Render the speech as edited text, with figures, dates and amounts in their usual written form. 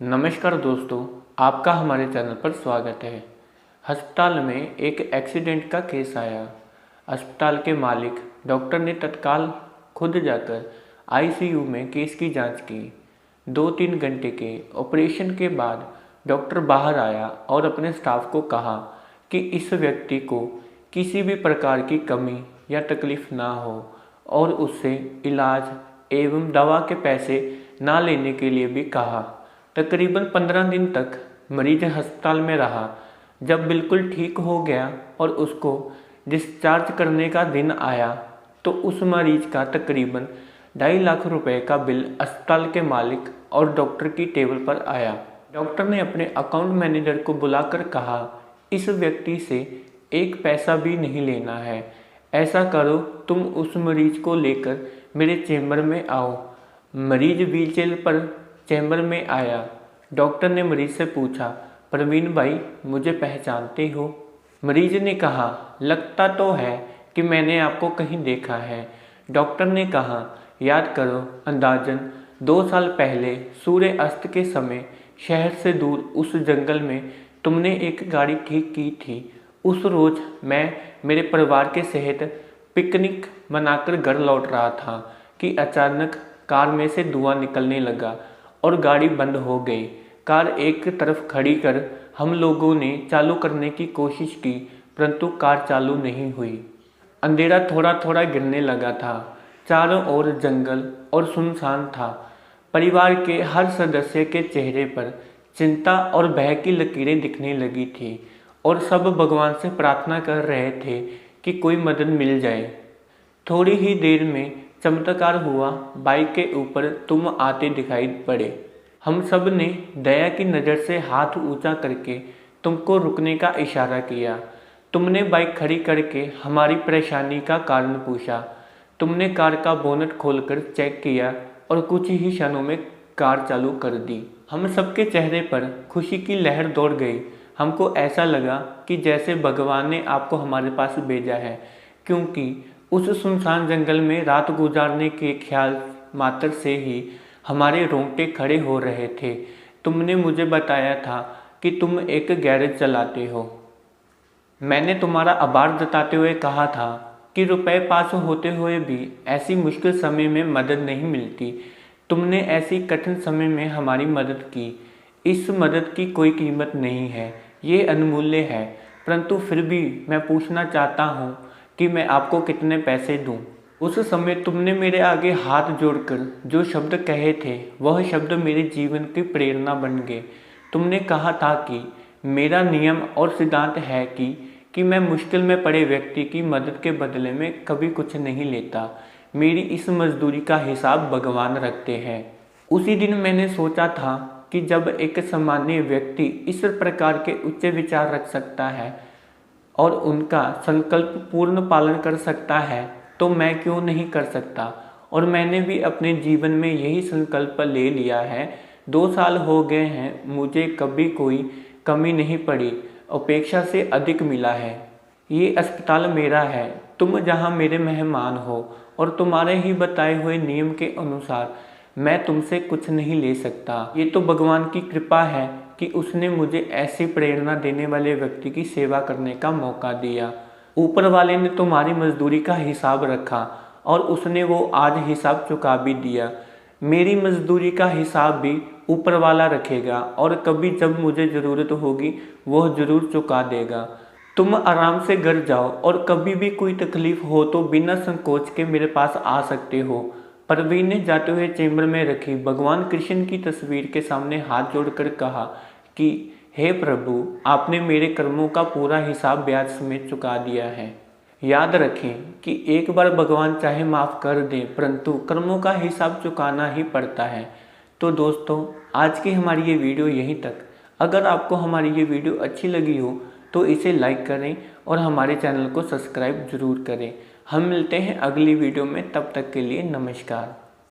नमस्कार दोस्तों, आपका हमारे चैनल पर स्वागत है। अस्पताल में एक एक्सीडेंट का केस आया। अस्पताल के मालिक डॉक्टर ने तत्काल खुद जाकर आईसीयू में केस की जांच की। 2-3 घंटे के ऑपरेशन के बाद डॉक्टर बाहर आया और अपने स्टाफ को कहा कि इस व्यक्ति को किसी भी प्रकार की कमी या तकलीफ ना हो और उससे इलाज एवं दवा के पैसे ना लेने के लिए भी कहा। तकरीबन 15 दिन तक मरीज अस्पताल में रहा। जब बिल्कुल ठीक हो गया और उसको डिस्चार्ज करने का दिन आया तो उस मरीज का तकरीबन 2.5 लाख रुपए का बिल अस्पताल के मालिक और डॉक्टर की टेबल पर आया। डॉक्टर ने अपने अकाउंट मैनेजर को बुलाकर कहा, इस व्यक्ति से 1 पैसा भी नहीं लेना है। ऐसा करो, तुम उस मरीज को लेकर मेरे चैम्बर में आओ। मरीज व्हीलचेयर पर चैम्बर में आया। डॉक्टर ने मरीज से पूछा, प्रवीण भाई, मुझे पहचानते हो? मरीज ने कहा, लगता तो है कि मैंने आपको कहीं देखा है। डॉक्टर ने कहा, याद करो, अंदाजन 2 साल पहले सूर्य अस्त के समय शहर से दूर उस जंगल में तुमने एक गाड़ी ठीक की थी। उस रोज मैं मेरे परिवार के सहित पिकनिक मनाकर घर लौट रहा था कि अचानक कार में से धुआं निकलने लगा और गाड़ी बंद हो गई। कार एक तरफ खड़ी कर हम लोगों ने चालू करने की कोशिश की, परंतु कार चालू नहीं हुई। अंधेरा थोड़ा थोड़ा गिरने लगा था। चारों ओर जंगल और सुनसान था। परिवार के हर सदस्य के चेहरे पर चिंता और भय की लकीरें दिखने लगी थी और सब भगवान से प्रार्थना कर रहे थे कि कोई मदद मिल जाए। थोड़ी ही देर में चमत्कार हुआ। बाइक के ऊपर तुम आते दिखाई पड़े। हम सब ने दया की नज़र से हाथ ऊंचा करके तुमको रुकने का इशारा किया। तुमने बाइक खड़ी करके हमारी परेशानी का कारण पूछा। तुमने कार का बोनट खोलकर चेक किया और कुछ ही क्षणों में कार चालू कर दी। हम सबके चेहरे पर खुशी की लहर दौड़ गई। हमको ऐसा लगा कि जैसे भगवान ने आपको हमारे पास भेजा है, क्योंकि उस सुनसान जंगल में रात गुजारने के ख्याल मात्र से ही हमारे रोंगटे खड़े हो रहे थे। तुमने मुझे बताया था कि तुम एक गैरेज चलाते हो। मैंने तुम्हारा आभार जताते हुए कहा था कि रुपए पास होते हुए भी ऐसी मुश्किल समय में मदद नहीं मिलती। तुमने ऐसी कठिन समय में हमारी मदद की। इस मदद की कोई कीमत नहीं है, ये अनमूल्य है, परंतु फिर भी मैं पूछना चाहता हूँ कि मैं आपको कितने पैसे दूँ? उस समय तुमने मेरे आगे हाथ जोड़कर जो शब्द कहे थे, वह शब्द मेरे जीवन की प्रेरणा बन गए। तुमने कहा था कि मेरा नियम और सिद्धांत है कि मैं मुश्किल में पड़े व्यक्ति की मदद के बदले में कभी कुछ नहीं लेता। मेरी इस मजदूरी का हिसाब भगवान रखते हैं। उसी दिन मैंने सोचा था कि जब एक सामान्य व्यक्ति इस प्रकार के उच्च विचार रख सकता है और उनका संकल्प पूर्ण पालन कर सकता है, तो मैं क्यों नहीं कर सकता। और मैंने भी अपने जीवन में यही संकल्प ले लिया है। 2 साल हो गए हैं, मुझे कभी कोई कमी नहीं पड़ी, अपेक्षा से अधिक मिला है। ये अस्पताल मेरा है, तुम जहाँ मेरे मेहमान हो और तुम्हारे ही बताए हुए नियम के अनुसार मैं तुमसे कुछ नहीं ले सकता। ये तो भगवान की कृपा है कि उसने मुझे ऐसी प्रेरणा देने वाले व्यक्ति की सेवा करने का मौका दिया। ऊपर वाले ने तुम्हारी मजदूरी का हिसाब रखा और उसने वो आज हिसाब चुका भी दिया। मेरी मजदूरी का हिसाब भी ऊपर वाला रखेगा और कभी जब मुझे ज़रूरत होगी वह ज़रूर चुका देगा। तुम आराम से घर जाओ और कभी भी कोई तकलीफ हो तो बिना संकोच के मेरे पास आ सकते हो। प्रवीण ने जाते हुए चैम्बर में रखी भगवान कृष्ण की तस्वीर के सामने हाथ जोड़कर कहा कि हे प्रभु, आपने मेरे कर्मों का पूरा हिसाब ब्याज समेत चुका दिया है। याद रखें कि एक बार भगवान चाहे माफ़ कर दें, परंतु कर्मों का हिसाब चुकाना ही पड़ता है। तो दोस्तों, आज की हमारी ये वीडियो यहीं तक। अगर आपको हमारी ये वीडियो अच्छी लगी हो तो इसे लाइक करें और हमारे चैनल को सब्सक्राइब जरूर करें। हम मिलते हैं अगली वीडियो में, तब तक के लिए नमस्कार।